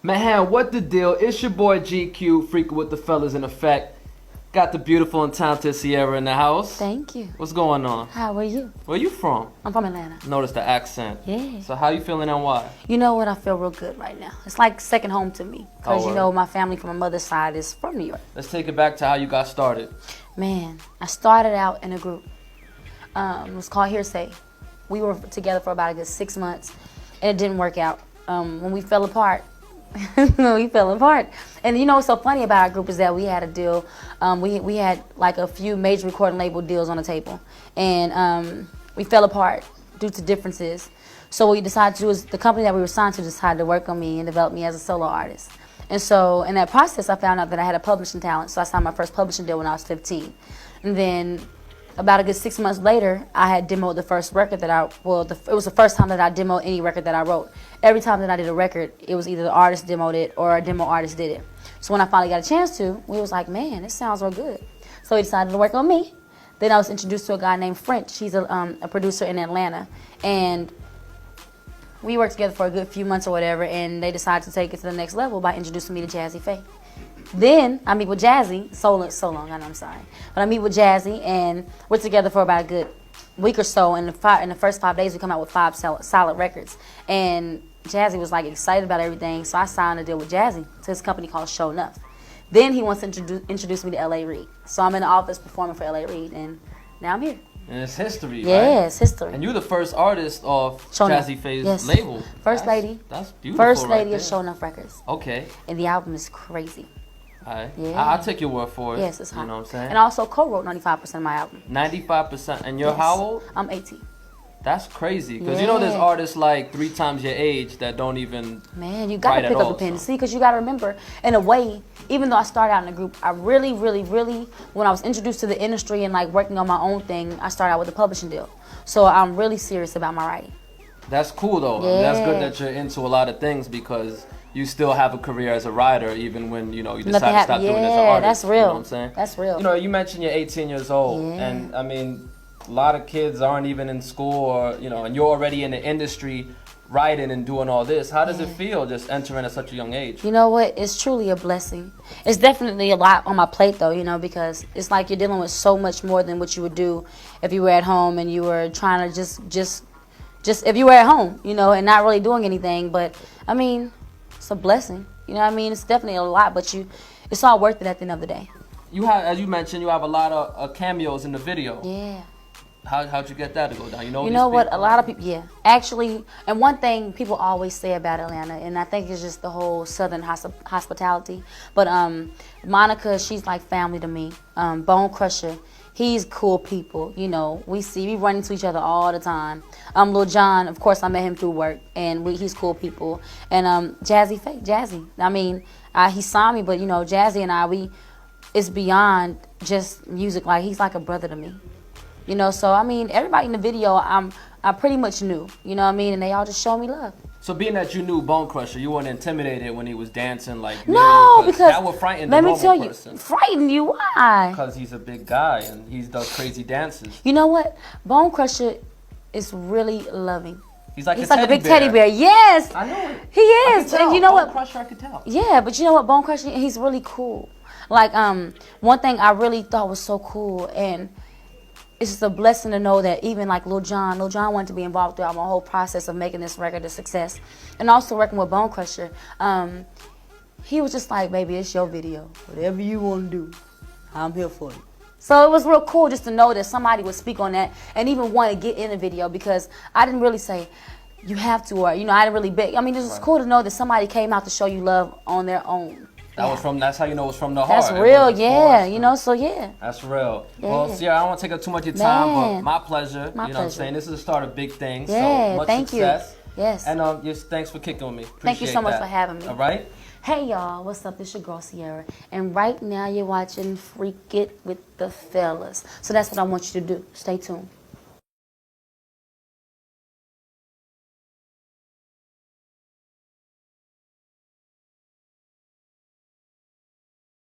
Man, what the deal? It's your boy GQ, freaking with the fellas in effect. Got the beautiful and talented Ciara in the house. Thank you. What's going on? How are you? Where you from? I'm from Atlanta. Notice the accent. Yeah. So how you feeling and why? You know what? I feel real good right now. It's like second home to me. Because, you know, my family from my mother's side is from New York. Let's take it back to how you got started. Man, I started out in a group. It was called Hearsay. We were together for about a good 6 months, and it didn't work out. When we fell apart, And you know what's so funny about our group is that we had a deal. We had like a few major recording label deals on the table, and we fell apart due to differences. So what we decided to do is the company that we were signed to decided to work on me and develop me as a solo artist. And so in that process, I found out that I had a publishing talent. So I signed my first publishing deal when I was 15, and then about a good 6 months later, I had demoed the first record that it was the first time that I demoed any record that I wrote. Every time that I did a record, it was either the artist demoed it or a demo artist did it. So when I finally got a chance to, we was like, man, this sounds real good. So he decided to work on me. Then I was introduced to a guy named French. He's a producer in Atlanta. And we worked together for a good few months or whatever, and they decided to take it to the next level by introducing me to Jazzy Faye. Then I meet with Jazzy, so long, I know, I'm sorry. But I meet with Jazzy, and we're together for about a good week or so. In the first 5 days, we come out with 5 solid records. And Jazzy was like excited about everything, so I signed a deal with Jazzy to his company called Show Enough. Then he wants to introduce me to L.A. Reid. So I'm in the office performing for L.A. Reid, and now I'm here. And it's history, right? Yeah, it's history. And you're the first artist of Show Jazzy Enough. Faye's label. First lady. That's beautiful. First lady right of Show Enough Records. Okay. And the album is crazy. All right. Yeah. I'll take your word for it. Yes, it's hot. You know what I'm saying? And I also co-wrote 95% of my album. 95%. And you're how old? I'm 18. That's crazy. Because you know there's artists like 3 times your age that don't even Man, you got to pick up the pen. See, because you got to remember, in a way, even though I started out in a group, I really, when I was introduced to the industry and like working on my own thing, I started out with a publishing deal. So I'm really serious about my writing. That's cool though. Yeah. That's good that you're into a lot of things because you still have a career as a writer even when, you know, you decide to stop doing it as an artist. That's real. You know what I'm saying? That's real. You know, you mentioned you're 18 years old and I mean, a lot of kids aren't even in school or, you know, and you're already in the industry writing and doing all this. How does it feel just entering at such a young age? You know what? It's truly a blessing. It's definitely a lot on my plate though, you know, because it's like you're dealing with so much more than what you would do if you were at home and you were trying to just if you were at home, you know, and not really doing anything. But I mean, it's a blessing. You know what I mean? It's definitely a lot, but it's all worth it at the end of the day. You have, as you mentioned, you have a lot of cameos in the video. Yeah. How'd you get that to go down? You know what? A lot of people, actually, and one thing people always say about Atlanta, and I think it's just the whole Southern hospitality. But Monica, she's like family to me. Bone Crusher, he's cool people. You know, we run into each other all the time. Lil Jon, of course, I met him through work, and he's cool people. And Jazzy Faye, Jazzy. I mean, he saw me, but you know, Jazzy and I, it's beyond just music. Like he's like a brother to me. You know, so I mean, everybody in the video, I pretty much knew. You know what I mean? And they all just showed me love. So being that you knew Bone Crusher, you weren't intimidated when he was dancing like no, because that would frighten the normal person. Let me tell you, frighten you? Why? Because he's a big guy and he does crazy dances. You know what? Bone Crusher is really loving. He's like a big teddy bear. Yes, I know it. He is. And you know Bone Crusher, I could tell. Yeah, but you know what? Bone Crusher, he's really cool. Like one thing I really thought was so cool, and it's just a blessing to know that even like Lil Jon wanted to be involved throughout my whole process of making this record a success. And also working with Bone Crusher, he was just like, baby, it's your video. Whatever you want to do, I'm here for it. So it was real cool just to know that somebody would speak on that and even want to get in the video, because I didn't really say, you have to, or, you know, I didn't really beg. I mean, it was cool to know that somebody came out to show you love on their own. That's how you know it's from the heart. That's real, yeah. You know, so yeah. That's real. Yeah. Well, Ciara, I don't want to take up too much of your time, but my pleasure. You know what I'm saying? This is the start of big things. Yeah, so much thank success. you. Yes. And just thanks for kicking with me. Thank you so much for having me. All right? Hey y'all, what's up? It's your girl Ciara. And right now you're watching Freak It with the Fellas. So that's what I want you to do. Stay tuned.